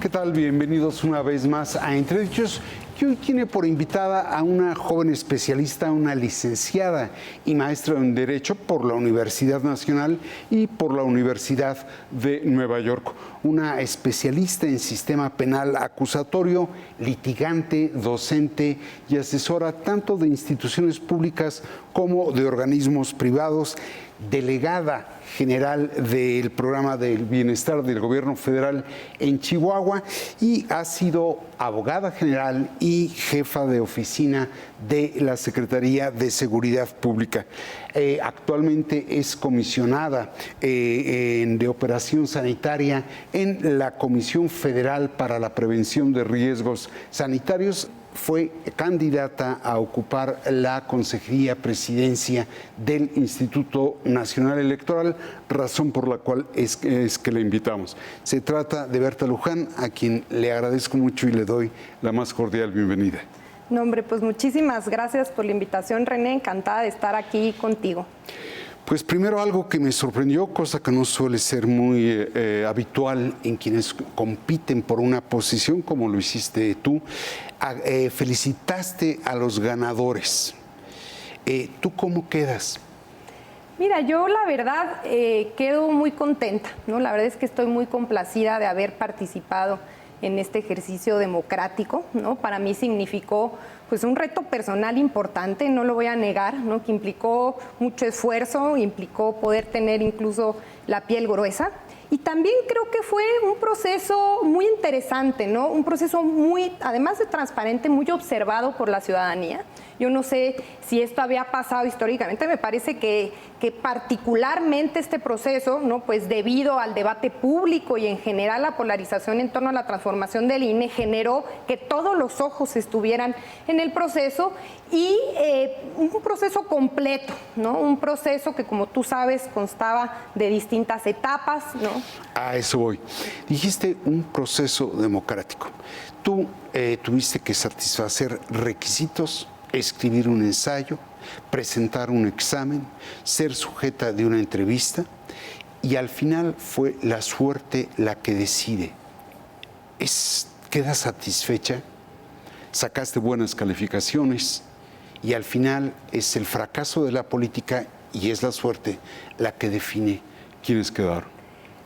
¿qué tal? Bienvenidos una vez más a Entredichos, que hoy tiene por invitada a una joven especialista, una licenciada y maestra en Derecho por la Universidad Nacional y por la Universidad de Nueva York. Una especialista en sistema penal acusatorio, litigante, docente y asesora tanto de instituciones públicas como de organismos privados, delegada general del programa del bienestar del gobierno federal en Chihuahua y ha sido abogada general y jefa de oficina de la Secretaría de Seguridad Pública. Actualmente es comisionada de operación sanitaria en la Comisión Federal para la Prevención de Riesgos Sanitarios. Fue candidata a ocupar la Consejería Presidencia del Instituto Nacional Electoral, razón por la cual es que le invitamos. Se trata de Berta Luján, a quien le agradezco mucho y le doy la más cordial bienvenida. No, hombre, pues muchísimas gracias por la invitación, René, encantada de estar aquí contigo. Pues primero algo que me sorprendió, cosa que no suele ser muy habitual en quienes compiten por una posición como lo hiciste tú, felicitaste a los ganadores. ¿Tú cómo quedas? Mira, yo la verdad quedo muy contenta, ¿no? La verdad es que estoy muy complacida de haber participado en este ejercicio democrático, ¿no? Para mí significó pues un reto personal importante, no lo voy a negar, ¿no? Que implicó mucho esfuerzo, implicó poder tener incluso la piel gruesa. Y también creo que fue un proceso muy interesante, ¿no? Un proceso muy, además de transparente, muy observado por la ciudadanía. Yo no sé si esto había pasado históricamente, me parece que particularmente este proceso, ¿no? Pues debido al debate público y en general la polarización en torno a la transformación del INE, generó que todos los ojos estuvieran en el proceso y un proceso completo, ¿no? Un proceso que, como tú sabes, constaba de distintas etapas, ¿no? A eso voy. Dijiste un proceso democrático. Tú tuviste que satisfacer requisitos, escribir un ensayo, presentar un examen, ser sujeta de una entrevista y al final fue la suerte la que decide. ¿Quedas satisfecha? Sacaste buenas calificaciones y al final es el fracaso de la política y es la suerte la que define quiénes quedaron.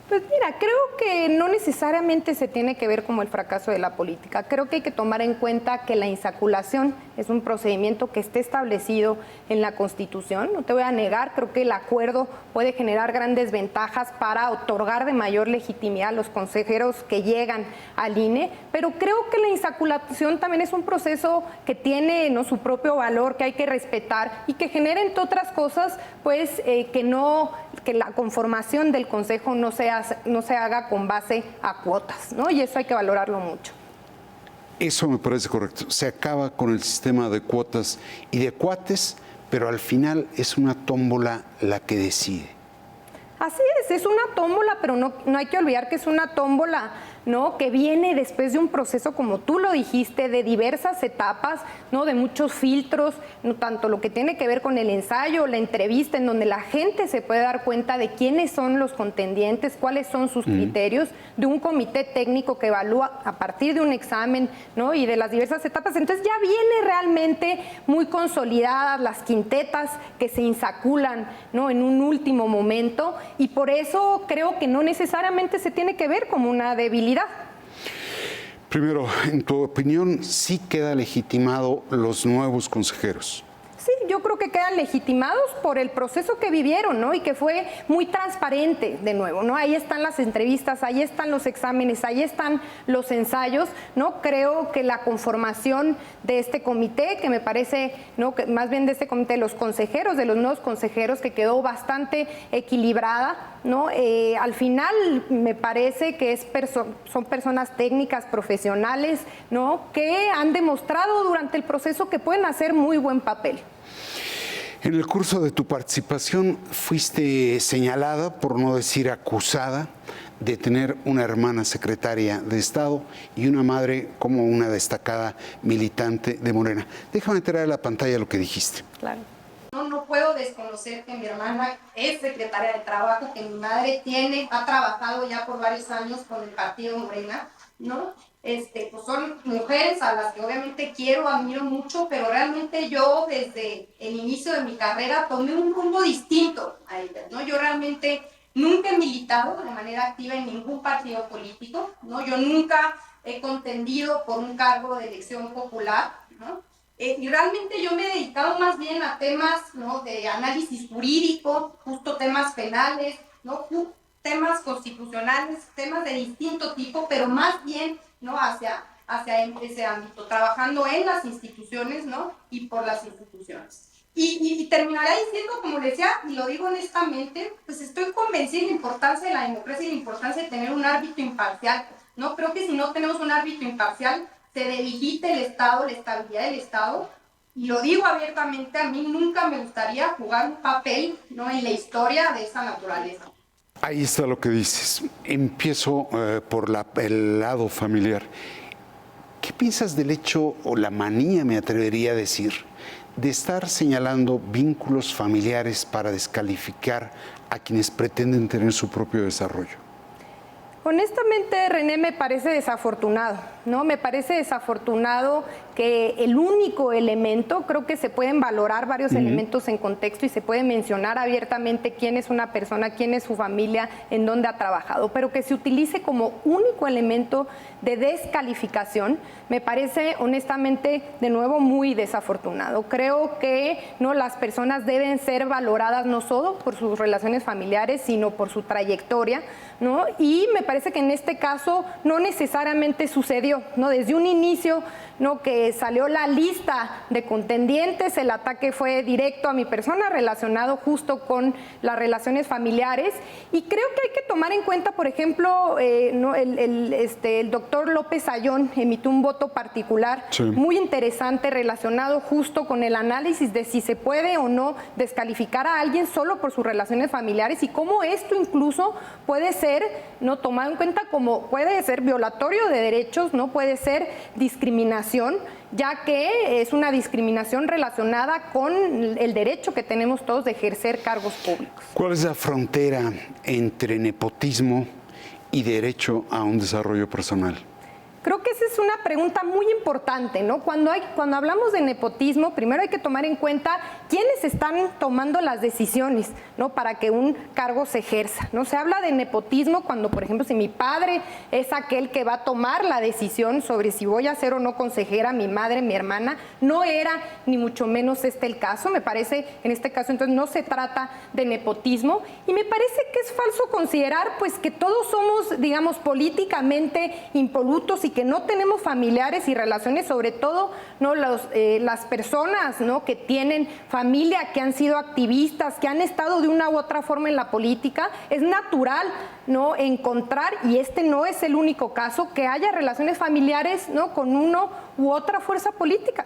Pues mira, creo que no necesariamente se tiene que ver como el fracaso de la política. Creo que hay que tomar en cuenta que la insaculación es un procedimiento que esté establecido en la Constitución. No te voy a negar, creo que el acuerdo puede generar grandes ventajas para otorgar de mayor legitimidad a los consejeros que llegan al INE, pero creo que la insaculación también es un proceso que tiene, ¿no?, su propio valor, que hay que respetar y que genera, entre otras cosas, pues que la conformación del Consejo no se haga con base a cuotas, ¿no? Y eso hay que valorarlo mucho. Eso me parece correcto. Se acaba con el sistema de cuotas y de cuates, pero al final es una tómbola la que decide. Así es una tómbola, pero no hay que olvidar que es una tómbola, ¿no?, que viene después de un proceso, como tú lo dijiste, de diversas etapas, ¿no?, de muchos filtros, no tanto lo que tiene que ver con el ensayo, la entrevista, en donde la gente se puede dar cuenta de quiénes son los contendientes, cuáles son sus criterios, de un comité técnico que evalúa a partir de un examen, ¿no?, y de las diversas etapas. Entonces ya viene realmente muy consolidadas las quintetas que se insaculan, ¿no?, en un último momento, y por eso creo que no necesariamente se tiene que ver como una debilidad. Primero, en tu opinión, ¿sí queda legitimado los nuevos consejeros? Sí, yo creo que quedan legitimados por el proceso que vivieron, ¿no? Y que fue muy transparente, de nuevo, ¿no? Ahí están las entrevistas, ahí están los exámenes, ahí están los ensayos, ¿no? Creo que la conformación de este comité, que me parece, ¿no?, que más bien de este comité, los consejeros, de los nuevos consejeros, que quedó bastante equilibrada, ¿no? Al final me parece que son personas técnicas, profesionales, ¿no?, que han demostrado durante el proceso que pueden hacer muy buen papel. En el curso de tu participación fuiste señalada, por no decir acusada, de tener una hermana secretaria de Estado y una madre como una destacada militante de Morena. Déjame traer a la pantalla lo que dijiste. Claro. No puedo desconocer que mi hermana es secretaria de Trabajo, que mi madre ha trabajado ya por varios años con el partido Morena, ¿no? Pues son mujeres a las que obviamente quiero, admiro mucho, pero realmente yo desde el inicio de mi carrera tomé un rumbo distinto a ellas, ¿no? Yo realmente nunca he militado de manera activa en ningún partido político, ¿no? Yo nunca he contendido por un cargo de elección popular, ¿no? Y realmente yo me he dedicado más bien a temas, ¿no?, de análisis jurídico, justo temas penales, ¿no?, temas constitucionales, temas de distinto tipo, pero más bien, ¿no?, hacia ese ámbito, trabajando en las instituciones, ¿no?, y por las instituciones. Y terminaré diciendo, como le decía, y lo digo honestamente, pues estoy convencida de la importancia de la democracia y la importancia de tener un árbitro imparcial, ¿no? Creo que si no tenemos un árbitro imparcial, se debilita el Estado, la estabilidad del Estado, y lo digo abiertamente, a mí nunca me gustaría jugar un papel, ¿no?, en la historia de esa naturaleza. Ahí está lo que dices. Empiezo por el lado familiar. ¿Qué piensas del hecho, o la manía, me atrevería a decir, de estar señalando vínculos familiares para descalificar a quienes pretenden tener su propio desarrollo? Honestamente, René, me parece desafortunado, ¿no? Me parece desafortunado que el único elemento, creo que se pueden valorar varios elementos en contexto y se puede mencionar abiertamente quién es una persona, quién es su familia, en dónde ha trabajado, pero que se utilice como único elemento de descalificación, me parece honestamente de nuevo muy desafortunado. Creo que no, las personas deben ser valoradas no solo por sus relaciones familiares, sino por su trayectoria, ¿no? Y me parece que en este caso no necesariamente sucedió, ¿no? Desde un inicio, ¿no?, que salió la lista de contendientes, el ataque fue directo a mi persona, relacionado justo con las relaciones familiares, y creo que hay que tomar en cuenta, por ejemplo, ¿no?, el doctor López Ayón emitió un voto particular muy interesante relacionado justo con el análisis de si se puede o no descalificar a alguien solo por sus relaciones familiares y cómo esto incluso puede ser, no tomado en cuenta como puede ser violatorio de derechos, no puede ser discriminación, ya que es una discriminación relacionada con el derecho que tenemos todos de ejercer cargos públicos. ¿Cuál es la frontera entre nepotismo y derecho a un desarrollo personal? Creo que esa es una pregunta muy importante, ¿no? Cuando hablamos de nepotismo, primero hay que tomar en cuenta quiénes están tomando las decisiones, ¿no?, para que un cargo se ejerza, ¿no? Se habla de nepotismo cuando, por ejemplo, si mi padre es aquel que va a tomar la decisión sobre si voy a ser o no consejera, mi madre, mi hermana, no era ni mucho menos el caso. Me parece, en este caso, entonces, no se trata de nepotismo, y me parece que es falso considerar, pues, que todos somos, digamos, políticamente impolutos y que no tenemos familiares y relaciones, sobre todo, ¿no?, las personas, ¿no?, que tienen familia, que han sido activistas, que han estado de una u otra forma en la política. Es natural, ¿no?, encontrar, y este no es el único caso, que haya relaciones familiares, ¿no?, con uno u otra fuerza política.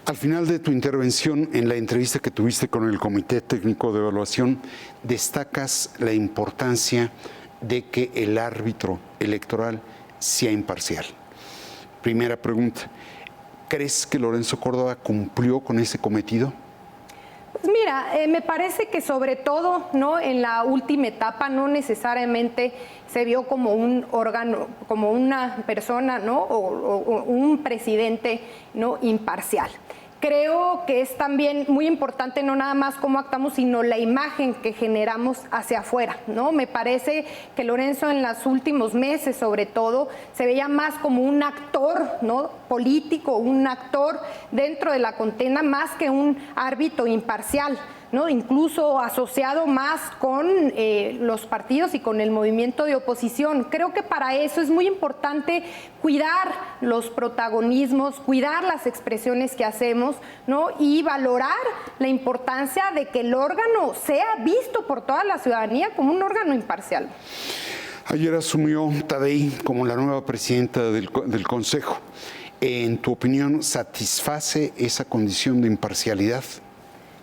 Al final de tu intervención, en la entrevista que tuviste con el Comité Técnico de Evaluación, destacas la importancia de que el árbitro electoral sea imparcial. Primera pregunta, ¿crees que Lorenzo Córdoba cumplió con ese cometido? Pues mira, me parece que sobre todo, ¿no?, en la última etapa no necesariamente se vio como un órgano, como una persona, ¿no?, o un presidente, ¿no?, imparcial. Creo que es también muy importante no nada más cómo actuamos, sino la imagen que generamos hacia afuera, ¿no? Me parece que Lorenzo en los últimos meses, sobre todo, se veía más como un actor, ¿no?, político, un actor dentro de la contienda, más que un árbitro imparcial, ¿no?, incluso asociado más con los partidos y con el movimiento de oposición. Creo que para eso es muy importante cuidar los protagonismos, cuidar las expresiones que hacemos, ¿no?, y valorar la importancia de que el órgano sea visto por toda la ciudadanía como un órgano imparcial. Ayer asumió Tadei como la nueva presidenta del Consejo. En tu opinión, ¿satisface esa condición de imparcialidad?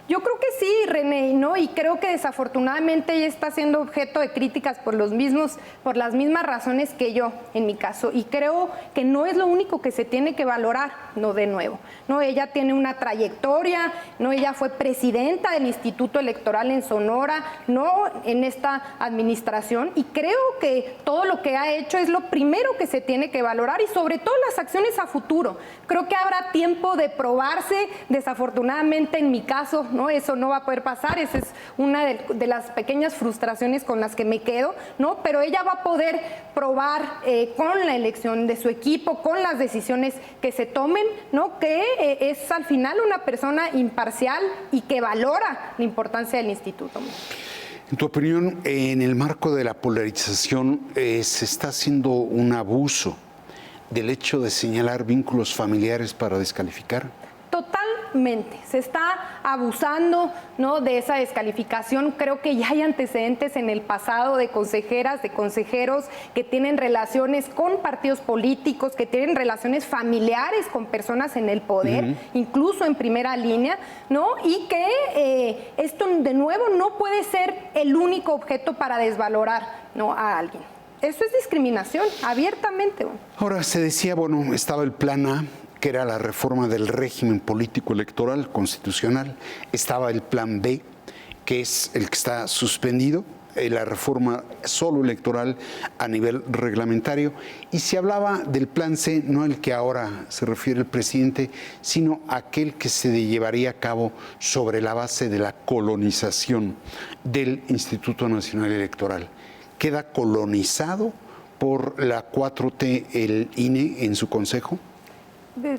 Yo creo que sí, René, ¿no? Y creo que desafortunadamente ella está siendo objeto de críticas por las mismas razones que yo, en mi caso. Y creo que no es lo único que se tiene que valorar, no, de nuevo. ¿No? Ella tiene una trayectoria, ¿no? Ella fue presidenta del Instituto Electoral en Sonora, ¿no? En esta administración. Y creo que todo lo que ha hecho es lo primero que se tiene que valorar y sobre todo las acciones a futuro. Creo que habrá tiempo de probarse. Desafortunadamente, en mi caso, ¿no? Eso no va a poder pasar. Esa es una de las pequeñas frustraciones con las que me quedo, ¿no? Pero ella va a poder probar con la elección de su equipo, con las decisiones que se tomen, ¿no? Que es al final una persona imparcial y que valora la importancia del instituto. En tu opinión, en el marco de la polarización, ¿se está haciendo un abuso del hecho de señalar vínculos familiares para descalificar? Totalmente, se está abusando, ¿no? De esa descalificación. Creo que ya hay antecedentes en el pasado de consejeras, de consejeros que tienen relaciones con partidos políticos, que tienen relaciones familiares con personas en el poder, incluso en primera línea, ¿no? Y que esto de nuevo no puede ser el único objeto para desvalorar, ¿no? A alguien. Eso es discriminación, abiertamente. Ahora, se decía, bueno, estaba el plan A, que era la reforma del régimen político electoral constitucional. Estaba el plan B, que es el que está suspendido, la reforma solo electoral a nivel reglamentario. Y se hablaba del plan C, no el que ahora se refiere el presidente, sino aquel que se llevaría a cabo sobre la base de la colonización del Instituto Nacional Electoral. ¿Queda colonizado por la 4T el INE en su consejo?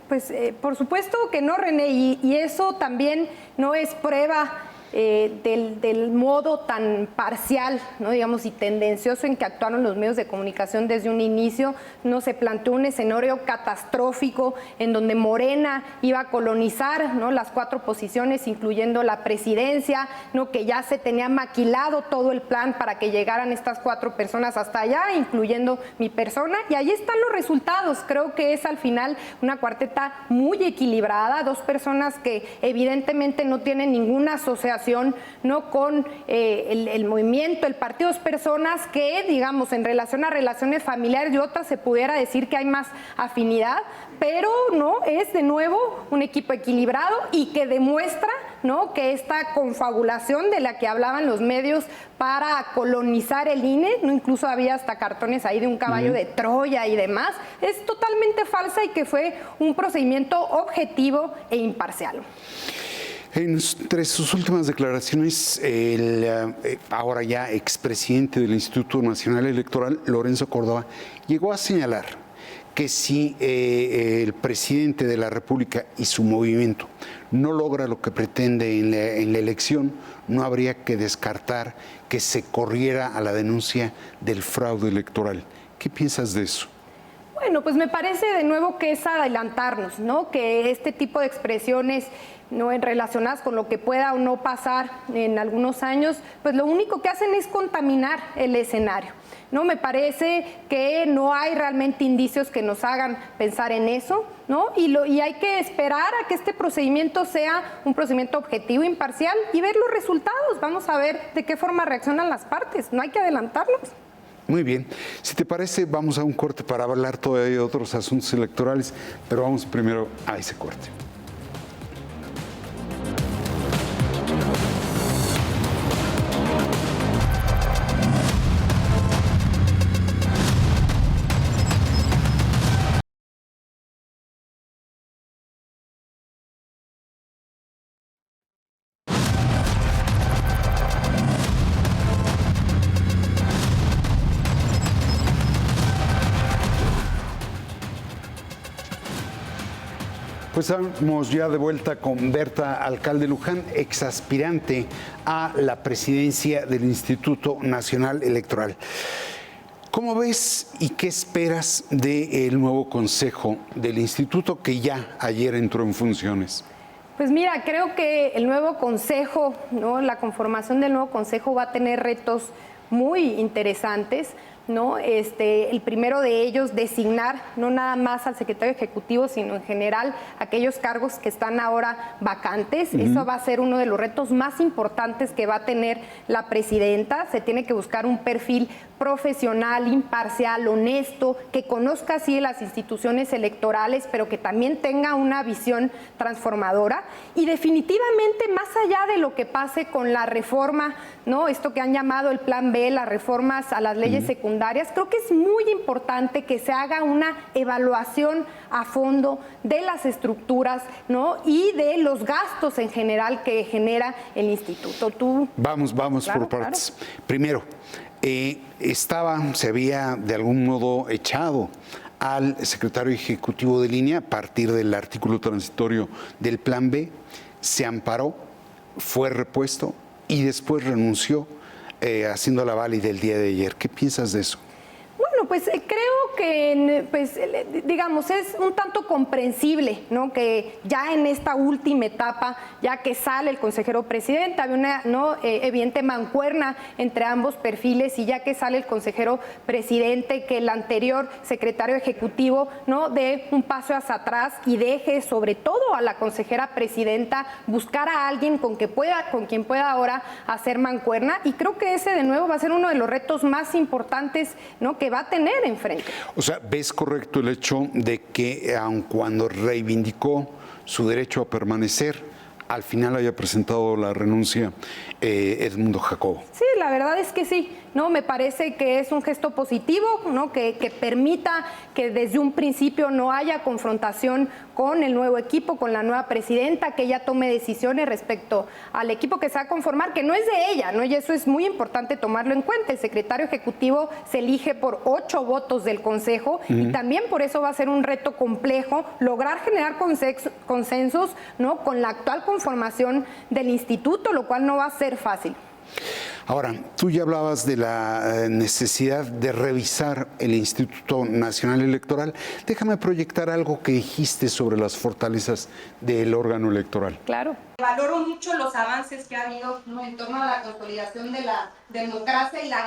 Pues por supuesto que no, René, y eso también no es prueba del modo tan parcial, ¿no? Digamos, y tendencioso en que actuaron los medios de comunicación desde un inicio. No se planteó un escenario catastrófico en donde Morena iba a colonizar, ¿no? Las 4 posiciones, incluyendo la presidencia, ¿no? Que ya se tenía maquilado todo el plan para que llegaran estas 4 personas hasta allá, incluyendo mi persona, y ahí están los resultados. Creo que es al final una cuarteta muy equilibrada, 2 personas que evidentemente no tienen ninguna asociación, ¿no? Con el movimiento, el partido, 2 personas que, digamos, en relación a relaciones familiares y otras se pudiera decir que hay más afinidad, pero no, es de nuevo un equipo equilibrado y que demuestra, ¿no? Que esta confabulación de la que hablaban los medios para colonizar el INE, ¿no? Incluso había hasta cartones ahí de un caballo de Troya y demás, es totalmente falsa y que fue un procedimiento objetivo e imparcial. Entre sus últimas declaraciones, el ahora ya expresidente del Instituto Nacional Electoral, Lorenzo Córdoba, llegó a señalar que si el presidente de la República y su movimiento no logra lo que pretende en la elección, no habría que descartar que se corriera a la denuncia del fraude electoral. ¿Qué piensas de eso? Bueno, pues me parece de nuevo que es adelantarnos, ¿no? Que este tipo de expresiones, ¿no? Relacionadas con lo que pueda o no pasar en algunos años, pues lo único que hacen es contaminar el escenario, ¿no? Me parece que no hay realmente indicios que nos hagan pensar en eso, ¿no? Y hay que esperar a que este procedimiento sea un procedimiento objetivo, imparcial y ver los resultados. Vamos a ver de qué forma reaccionan las partes, no hay que adelantarnos. Muy bien. Si te parece, vamos a un corte para hablar todavía de otros asuntos electorales, pero vamos primero a ese corte. Pues estamos ya de vuelta con Berta Alcalde Luján, exaspirante a la presidencia del Instituto Nacional Electoral. ¿Cómo ves y qué esperas del nuevo consejo del instituto que ya ayer entró en funciones? Pues mira, creo que el nuevo consejo, ¿no? La conformación del nuevo consejo va a tener retos muy interesantes, ¿no? El primero de ellos, designar no nada más al secretario ejecutivo, sino en general aquellos cargos que están ahora vacantes. Eso va a ser uno de los retos más importantes que va a tener la presidenta. Se tiene que buscar un perfil profesional, imparcial, honesto, que conozca sí las instituciones electorales, pero que también tenga una visión transformadora. Y definitivamente, más allá de lo que pase con la reforma, ¿no? Esto que han llamado el Plan B, las reformas a las leyes secundarias, creo que es muy importante que se haga una evaluación a fondo de las estructuras, ¿no? Y de los gastos en general que genera el instituto. Vamos claro, por partes. Claro. Primero, se había de algún modo echado al secretario ejecutivo de línea a partir del artículo transitorio del Plan B, se amparó, fue repuesto y después renunció haciendo la válida el día de ayer. ¿Qué piensas de eso? Bueno, pues creo que, digamos, es un tanto comprensible, ¿no? Que ya en esta última etapa, ya que sale el consejero presidente, había una evidente mancuerna entre ambos perfiles, y ya que sale el consejero presidente, que el anterior secretario ejecutivo no dé un paso hacia atrás y deje sobre todo a la consejera presidenta buscar a alguien con quien pueda ahora hacer mancuerna, y creo que ese de nuevo va a ser uno de los retos más importantes, ¿no? Que va a tener enfrente. O sea, ¿ves correcto el hecho de que aun cuando reivindicó su derecho a permanecer, al final haya presentado la renuncia Edmundo Jacobo? Sí, la verdad es que sí, ¿no? Me parece que es un gesto positivo, ¿no? Que permita que desde un principio no haya confrontación con el nuevo equipo, con la nueva presidenta, que ella tome decisiones respecto al equipo que se va a conformar, que no es de ella, ¿no? Y eso es muy importante tomarlo en cuenta. El secretario ejecutivo se elige por 8 votos del Consejo, y también por eso va a ser un reto complejo lograr generar consensos, ¿no? Con la actual conformación del instituto, lo cual no va a ser fácil. Ahora, tú ya hablabas de la necesidad de revisar el Instituto Nacional Electoral. Déjame proyectar algo que dijiste sobre las fortalezas del órgano electoral. Claro. Valoro mucho los avances que ha habido, ¿no? En torno a la consolidación de la democracia y las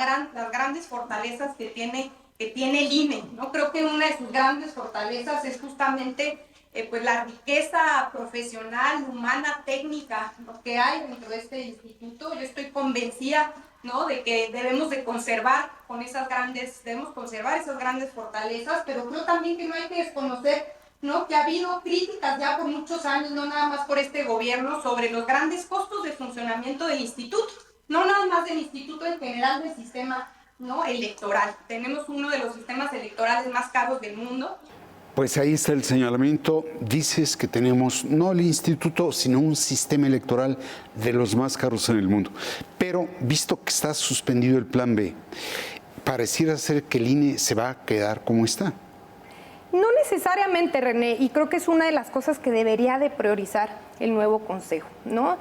grandes fortalezas que tiene el INE, ¿no? Creo que una de sus grandes fortalezas es justamente pues la riqueza profesional, humana, técnica, ¿no? Que hay dentro de este instituto. Yo estoy convencida, ¿no? De que debemos conservar esas grandes fortalezas, pero creo también que no hay que desconocer, ¿no? Que ha habido críticas ya por muchos años, no nada más por este gobierno, sobre los grandes costos de funcionamiento del instituto, no nada más del instituto, en general del sistema, ¿no? Electoral. Tenemos uno de los sistemas electorales más caros del mundo. Pues ahí está el señalamiento. Dices que tenemos no el instituto, sino un sistema electoral de los más caros en el mundo. Pero visto que está suspendido el Plan B, pareciera ser que el INE se va a quedar como está. No necesariamente, René, y creo que es una de las cosas que debería de priorizar el nuevo Consejo, ¿no?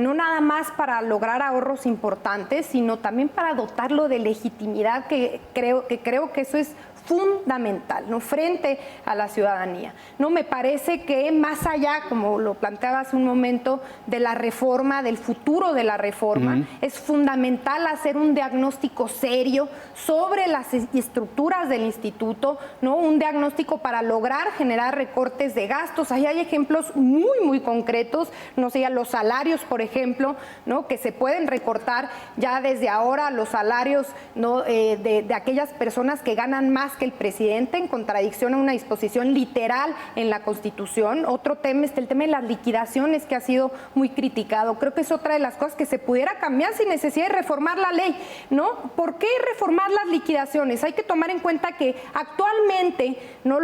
No nada más para lograr ahorros importantes, sino también para dotarlo de legitimidad, que creo que eso es fundamental, ¿no? Frente a la ciudadanía. No me parece que más allá, como lo planteaba hace un momento, de la reforma, del futuro de la reforma, es fundamental hacer un diagnóstico serio sobre las estructuras del instituto, ¿no? Un diagnóstico para lograr generar recortes de gastos. Ahí hay ejemplos muy concretos, no sé, los salarios, por ejemplo, ¿no? Que se pueden recortar ya desde ahora, los salarios, ¿no? de aquellas personas que ganan más que el presidente, en contradicción a una disposición literal en la Constitución. Otro tema es el tema de las liquidaciones, que ha sido muy criticado. Creo que es otra de las cosas que se pudiera cambiar sin necesidad de reformar la ley, ¿no? ¿Por qué reformar las liquidaciones? Hay que tomar en cuenta que actualmente, ¿no?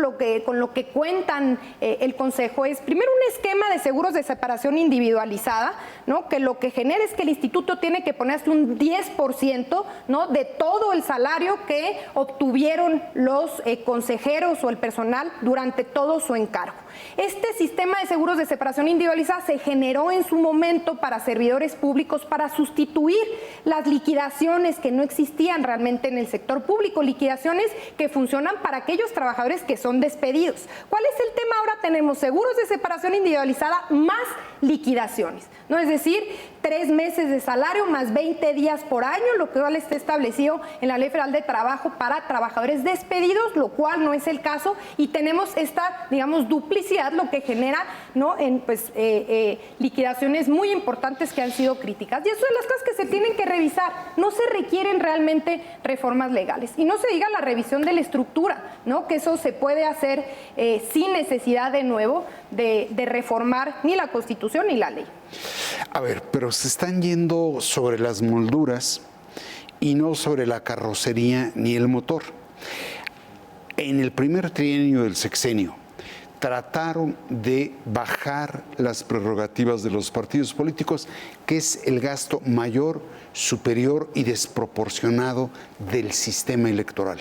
Con lo que cuentan el Consejo es primero un esquema de seguros de separación individualizada, ¿no? Que lo que genera es que el instituto tiene que ponerse un 10%, ¿no? De todo el salario que obtuvieron los consejeros o el personal durante todo su encargo. Este sistema de seguros de separación individualizada se generó en su momento para servidores públicos para sustituir las liquidaciones que no existían realmente en el sector público, liquidaciones que funcionan para aquellos trabajadores que son despedidos. ¿Cuál es el tema? Ahora tenemos seguros de separación individualizada más liquidaciones, ¿no? Es decir, 3 meses de salario más 20 días por año, lo cual está establecido en la Ley Federal de Trabajo para trabajadores despedidos, lo cual no es el caso, y tenemos esta, digamos, duplicidad, lo que genera, ¿no?, en liquidaciones muy importantes que han sido críticas. Y eso son las cosas que se tienen que revisar. No se requieren realmente reformas legales. Y no se diga la revisión de la estructura, ¿no?, que eso se puede hacer sin necesidad de nuevo de reformar ni la Constitución ni la ley. A ver, pero se están yendo sobre las molduras y no sobre la carrocería ni el motor. En el primer trienio del sexenio trataron de bajar las prerrogativas de los partidos políticos, que es el gasto mayor, superior y desproporcionado del sistema electoral.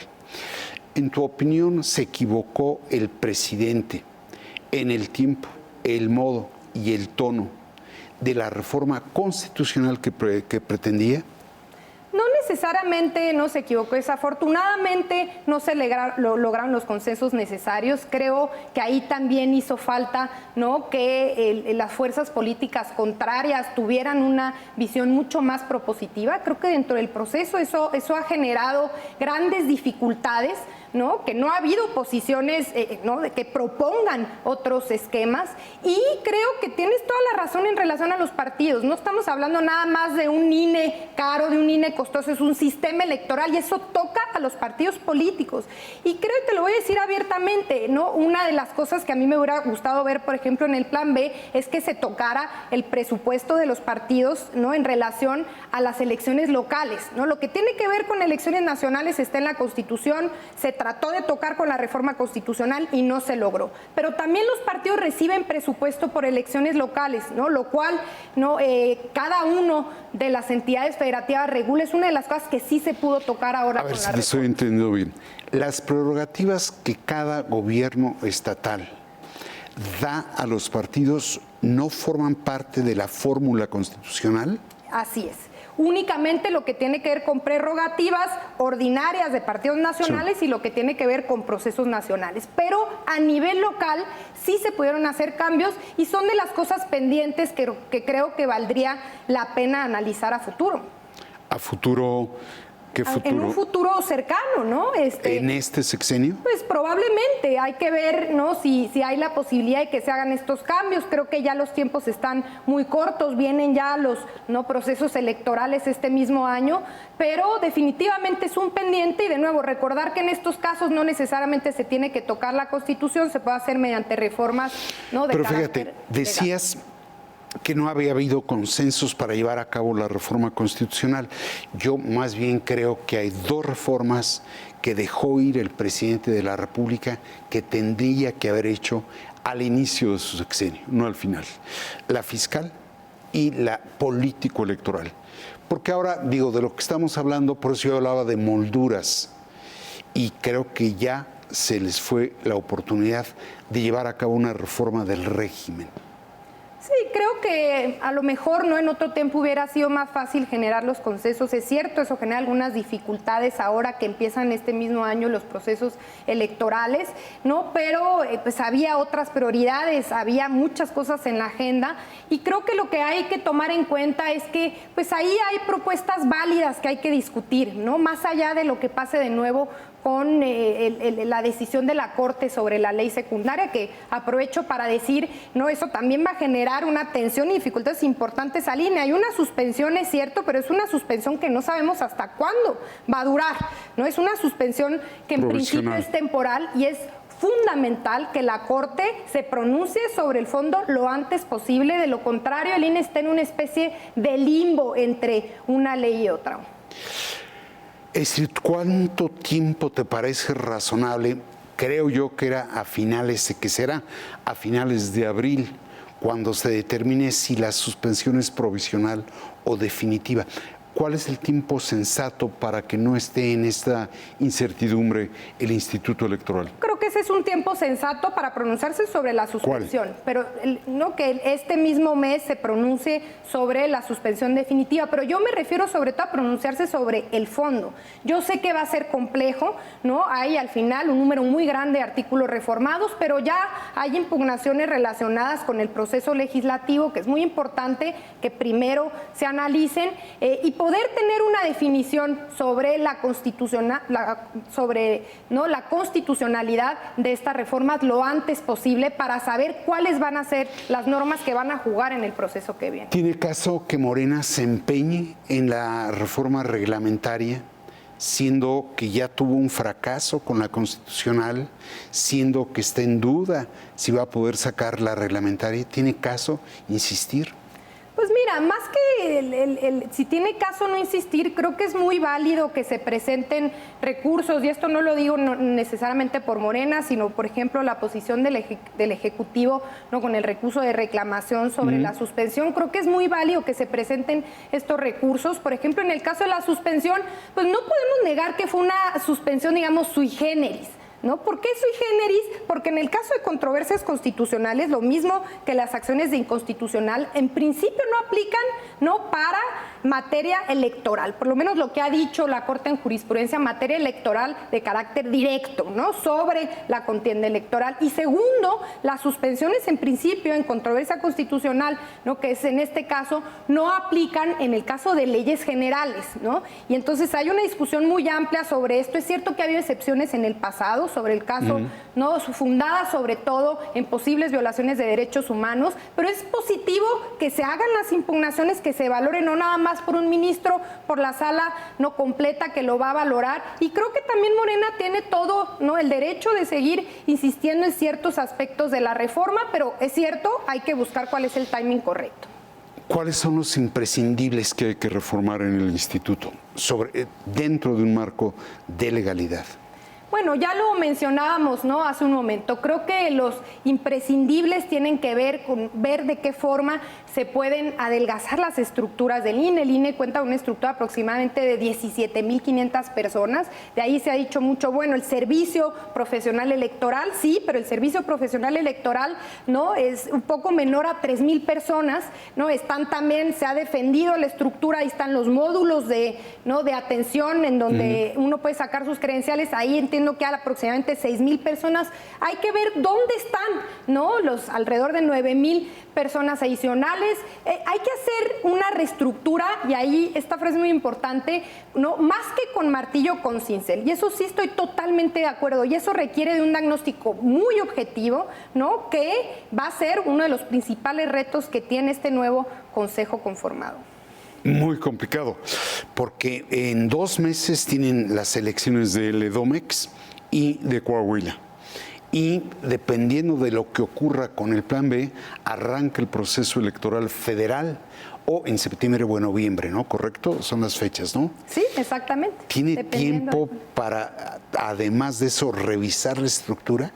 En tu opinión, ¿se equivocó el presidente en el tiempo, el modo y el tono de la reforma constitucional que pretendía? No necesariamente no se equivocó, desafortunadamente no se lograron los consensos necesarios. Creo que ahí también hizo falta, ¿no?, que las fuerzas políticas contrarias tuvieran una visión mucho más propositiva. Creo que dentro del proceso eso ha generado grandes dificultades, ¿no?, que no ha habido posiciones ¿no?, de que propongan otros esquemas, y creo que tienes toda la razón en relación a los partidos. No estamos hablando nada más de un INE caro, de un INE costoso, es un sistema electoral y eso toca a los partidos políticos. Y creo que te lo voy a decir abiertamente, ¿no? Una de las cosas que a mí me hubiera gustado ver, por ejemplo, en el Plan B, es que se tocara el presupuesto de los partidos, ¿no?, en relación a las elecciones locales, ¿no? Lo que tiene que ver con elecciones nacionales está en la Constitución, se trató de tocar con la reforma constitucional y no se logró. Pero también los partidos reciben presupuesto por elecciones locales, ¿no?, lo cual, ¿no?, cada uno de las entidades federativas regula. Es una de las cosas que sí se pudo tocar ahora con la reforma. A ver si te estoy entendiendo bien. Las prerrogativas que cada gobierno estatal da a los partidos no forman parte de la fórmula constitucional. Así es. Únicamente lo que tiene que ver con prerrogativas ordinarias de partidos nacionales, sí, y lo que tiene que ver con procesos nacionales. Pero a nivel local sí se pudieron hacer cambios y son de las cosas pendientes que creo que valdría la pena analizar a futuro. ¿A futuro? ¿Qué futuro? En un futuro cercano, ¿no? ¿En este sexenio? Pues probablemente, hay que ver, ¿no?, si hay la posibilidad de que se hagan estos cambios. Creo que ya los tiempos están muy cortos, vienen ya los, ¿no?, procesos electorales este mismo año, pero definitivamente es un pendiente. Y de nuevo, recordar que en estos casos no necesariamente se tiene que tocar la Constitución, se puede hacer mediante reformas, ¿no?, de pero carácter fíjate, decías legal, que no había habido consensos para llevar a cabo la reforma constitucional. Yo más bien creo que hay dos reformas que dejó ir el presidente de la República que tendría que haber hecho al inicio de su sexenio, no al final. La fiscal y la político-electoral. Porque ahora, digo, de lo que estamos hablando, por eso yo hablaba de molduras, y creo que ya se les fue la oportunidad de llevar a cabo una reforma del régimen. Sí, creo que a lo mejor, ¿no?, en otro tiempo hubiera sido más fácil generar los consensos. Es cierto, eso genera algunas dificultades ahora que empiezan este mismo año los procesos electorales, ¿no? Pero pues había otras prioridades, había muchas cosas en la agenda, y creo que lo que hay que tomar en cuenta es que pues ahí hay propuestas válidas que hay que discutir, ¿no? Más allá de lo que pase de nuevo con la decisión de la Corte sobre la ley secundaria, que aprovecho para decir, no, eso también va a generar una tensión y dificultades importantes al INE. Hay una suspensión, es cierto, pero es una suspensión que no sabemos hasta cuándo va a durar, ¿no? Es una suspensión que en principio es temporal, y es fundamental que la Corte se pronuncie sobre el fondo lo antes posible. De lo contrario, el INE está en una especie de limbo entre una ley y otra. Es decir, ¿cuánto tiempo te parece razonable? Creo yo que era a finales, que será a finales de abril, cuando se determine si la suspensión es provisional o definitiva. ¿Cuál es el tiempo sensato para que no esté en esta incertidumbre el Instituto Electoral? Creo que que ese es un tiempo sensato para pronunciarse sobre la suspensión. Pero no que este mismo mes se pronuncie sobre la suspensión definitiva, pero yo me refiero sobre todo a pronunciarse sobre el fondo. Yo sé que va a ser complejo, ¿no? Hay al final un número muy grande de artículos reformados, pero ya hay impugnaciones relacionadas con el proceso legislativo, que es muy importante que primero se analicen y poder tener una definición sobre la constitucionalidad de estas reformas lo antes posible para saber cuáles van a ser las normas que van a jugar en el proceso que viene. ¿Tiene caso que Morena se empeñe en la reforma reglamentaria, siendo que ya tuvo un fracaso con la constitucional, siendo que está en duda si va a poder sacar la reglamentaria? ¿Tiene caso insistir? Pues mira, más que si tiene caso no insistir, creo que es muy válido que se presenten recursos, y esto no lo digo necesariamente por Morena, sino, por ejemplo, la posición del Ejecutivo, ¿no?, con el recurso de reclamación sobre la suspensión. Creo que es muy válido que se presenten estos recursos. Por ejemplo, en el caso de la suspensión, pues no podemos negar que fue una suspensión, digamos, sui generis, ¿no? ¿Por qué sui generis? Porque en el caso de controversias constitucionales, lo mismo que las acciones de inconstitucional, en principio no aplican, ¿no?, para materia electoral, por lo menos lo que ha dicho la Corte en jurisprudencia, materia electoral de carácter directo, ¿no?, sobre la contienda electoral. Y segundo, las suspensiones en principio en controversia constitucional, ¿no?, que es en este caso, no aplican en el caso de leyes generales, ¿no? Y entonces hay una discusión muy amplia sobre esto. Es cierto que ha habido excepciones en el pasado sobre el caso, ¿no?, fundadas sobre todo en posibles violaciones de derechos humanos, pero es positivo que se hagan las impugnaciones, que se valoren no nada más por un ministro, por la sala no completa que lo va a valorar. Y creo que también Morena tiene todo, ¿no?, el derecho de seguir insistiendo en ciertos aspectos de la reforma, pero es cierto, hay que buscar cuál es el timing correcto. ¿Cuáles son los imprescindibles que hay que reformar en el instituto dentro de un marco de legalidad? Bueno, ya lo mencionábamos, ¿no?, hace un momento. Creo que los imprescindibles tienen que ver con ver de qué forma se pueden adelgazar las estructuras del INE. El INE cuenta con una estructura aproximadamente de 17,500 personas. De ahí se ha dicho mucho, bueno, el servicio profesional electoral, sí, pero el servicio profesional electoral, ¿no?, es un poco menor a 3,000 personas, ¿no? Están también, se ha defendido la estructura, ahí están los módulos de atención en donde uno puede sacar sus credenciales. Ahí entiendo que hay aproximadamente 6,000 personas. Hay que ver dónde están, ¿no?, los alrededor de 9,000 personas adicionales. Hay que hacer una reestructura, y ahí esta frase es muy importante, ¿no?, más que con martillo, con cincel. Y eso sí estoy totalmente de acuerdo, y eso requiere de un diagnóstico muy objetivo, ¿no?, que va a ser uno de los principales retos que tiene este nuevo Consejo conformado. Muy complicado, porque en 2 meses tienen las elecciones del Edomex y de Coahuila. Y dependiendo de lo que ocurra con el Plan B, arranca el proceso electoral federal, o en septiembre o en noviembre, ¿no? ¿Correcto? Son las fechas, ¿no? Sí, exactamente. ¿Tiene tiempo para, además de eso, revisar la estructura?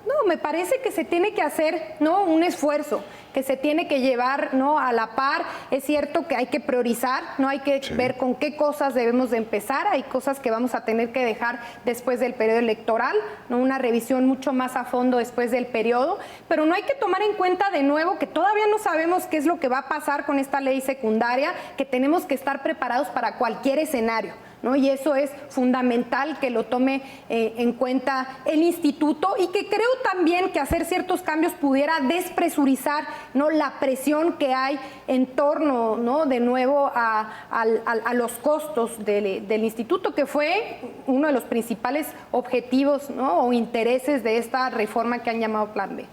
No, me parece que se tiene que hacer, ¿no?, un esfuerzo, que se tiene que llevar, ¿no?, a la par. Es cierto que hay que priorizar, ¿no? Hay que ver con qué cosas debemos de empezar. Hay cosas que vamos a tener que dejar después del periodo electoral, ¿no?, una revisión mucho más a fondo después del periodo, pero no hay que tomar en cuenta de nuevo que todavía no sabemos qué es lo que va a pasar con esta ley secundaria, que tenemos que estar preparados para cualquier escenario, ¿no? Y eso es fundamental que lo tome en cuenta el instituto, y que creo también que hacer ciertos cambios pudiera despresurizar, ¿no?, la presión que hay en torno, ¿no?, de nuevo a los costos del instituto, que fue uno de los principales objetivos, ¿no?, o intereses de esta reforma que han llamado Plan B.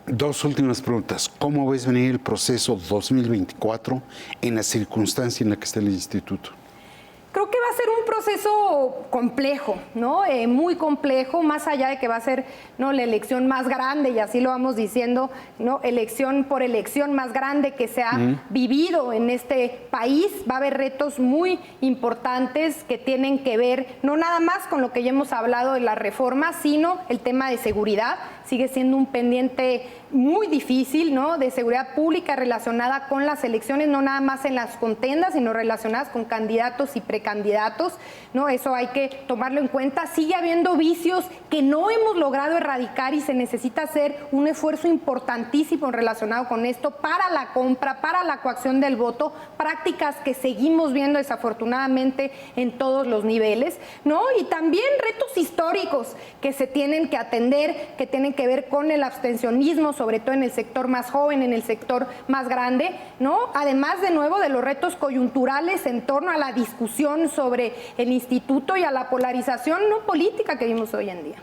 2 últimas preguntas. ¿Cómo ves venir el proceso 2024 en la circunstancia en la que está el instituto? Creo que va a ser un proceso complejo, ¿no? Muy complejo, más allá de que va a ser, ¿no?, la elección más grande, y así lo vamos diciendo, ¿no?, elección por elección más grande que se ha vivido en este país. Va a haber retos muy importantes que tienen que ver no nada más con lo que ya hemos hablado de la reforma, sino el tema de seguridad. Sigue siendo un pendiente muy difícil, ¿no?, de seguridad pública relacionada con las elecciones, no nada más en las contiendas, sino relacionadas con candidatos y precandidatos, ¿no? Eso hay que tomarlo en cuenta. Sigue habiendo vicios que no hemos logrado erradicar y se necesita hacer un esfuerzo importantísimo relacionado con esto para la compra, para la coacción del voto, prácticas que seguimos viendo desafortunadamente en todos los niveles, ¿no? Y también retos históricos que se tienen que atender, que tienen que ver con el abstencionismo, sobre todo en el sector más joven, en el sector más grande, ¿no? Además, de nuevo, de los retos coyunturales en torno a la discusión sobre el instituto y a la polarización no política que vimos hoy en día.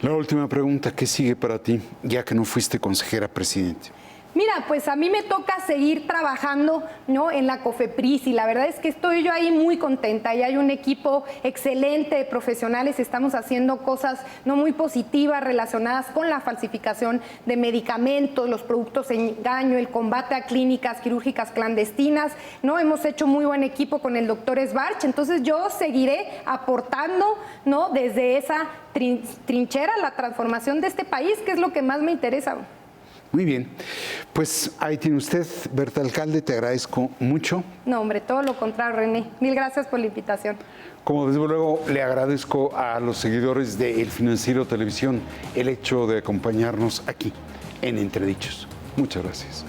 La última pregunta, ¿qué sigue para ti, ya que no fuiste consejera presidente? Mira, pues a mí me toca seguir trabajando, ¿no?, en la COFEPRIS, y la verdad es que estoy yo ahí muy contenta. Y hay un equipo excelente de profesionales, estamos haciendo cosas no muy positivas relacionadas con la falsificación de medicamentos, los productos de engaño, el combate a clínicas quirúrgicas clandestinas, ¿no? Hemos hecho muy buen equipo con el doctor Sbarch, entonces yo seguiré aportando, ¿no?, desde esa trinchera la transformación de este país, que es lo que más me interesa. Muy bien, pues ahí tiene usted, Berta Alcalde, te agradezco mucho. No, hombre, todo lo contrario, René. Mil gracias por la invitación. Como desde luego le agradezco a los seguidores de El Financiero Televisión el hecho de acompañarnos aquí en Entredichos. Muchas gracias.